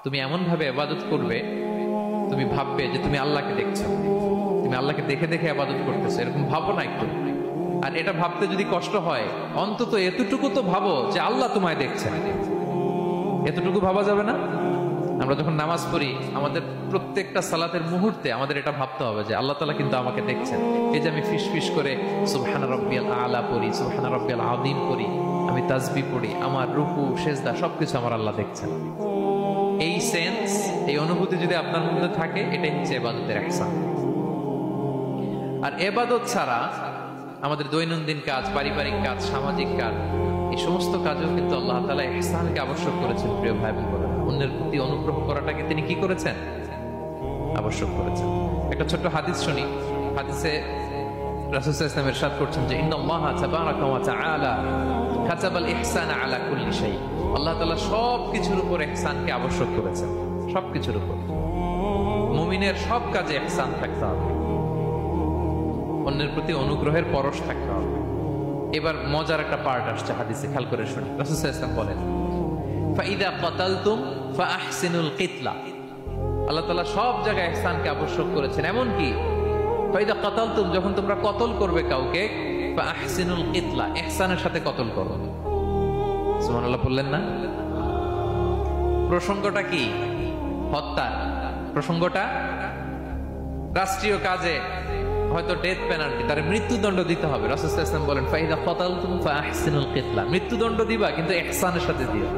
তুমি এমন ভাবে ইবাদত করবে, তুমি ভাববে যে তুমি আল্লাহকে দেখছো, তুমি আল্লাহকে দেখে দেখে ইবাদত করতেছো, এরকম ভাবো না একটু। আর এটা ভাবতে যদি কষ্ট হয়, অন্তত এতটুকু তো ভাবো যে আল্লাহ তোমায় দেখছেন। এতটুকু ভাবা যাবে না? আমরা যখন নামাজ পড়ি, আমাদের প্রত্যেকটা সালাতের মুহূর্তে আমাদের এটা ভাবতে হবে যে আল্লাহ তাআলা কিন্তু আমাকে দেখছেন। এই যে আমি ফিস ফিস করে সুবহানা রাব্বিয়াল আলা পড়ি, সুবহানা রাব্বিয়াল আযীম পড়ি, আমি তাসবিহ পড়ি, আমার রুকু সেজদা সবকিছু আমার আল্লাহ দেখছেন। এই সেন্স, এই অনুভূতি যদি আপনার মধ্যে থাকে, এটাই হচ্ছে ইবাদতের ইহসান। আর ইবাদত ছাড়া আমাদের দৈনন্দিন কাজ, পারিবারিক কাজ, সামাজিক কাজ, এই সমস্ত কাজেও কিন্তু আল্লাহ তাআলা ইহসানকে আবশ্যক করেছেন। প্রিয় ভাই বোনেরা, অন্যের প্রতি অনুগ্রহ করাটাকে তিনি কি করেছেন? আবশ্যক করেছেন। একটা ছোট্ট হাদিস শুনি। হাদিসে রাসূল সাল্লাল্লাহু আলাইহি ওয়াসাল্লাম ইরশাদ করছেন যে ইন্নাল্লাহা তাবারাকা ওয়া তাআলা কাতাবাল ইহসানা আলা কুল্লি শাই। আল্লাহ তাআলা সবকিছুর উপর ইহসানকে আবশ্যক করেছেন, সবকিছুর উপর। মুমিনের সব কাজে ইহসান থাকতে হবে, অন্যের প্রতি অনুগ্রহের পরশ থাকতে হবে। এবার মজার একটা পার্ট আসছে হাদিসে, খেয়াল করে শুনি। রাসূল সাল্লাল্লাহু আলাইহি ওয়াসাল্লাম বলেন, ফাইদা কাতালতুম ফাআহসিনুল কিতলা। আল্লাহ তাআলা সব জায়গায় ইহসানকে আবশ্যক করেছেন। এমন কি ফাইদা কাতালতুম, যখন তোমরা কতল করবে কাউকে, ফাআহসিনুল কিতলা, ইহসানের সাথে কতল করো। সুবহানাল্লাহ বললেন না? প্রসঙ্গটা কি? হত্যা। প্রসঙ্গটা রাষ্ট্রীয় কাজে, হয়তো ডেথ পেনাল্টি, তার মৃত্যুদণ্ড দিতে হবে। রাসূল সাল্লাল্লাহু আলাইহি ওয়াসাল্লাম বলেন ফাইদা কাতালতুম ফাআহসিনুল কিতলা, মৃত্যুদণ্ড দিবা কিন্তু ইহসানের সাথে দিও।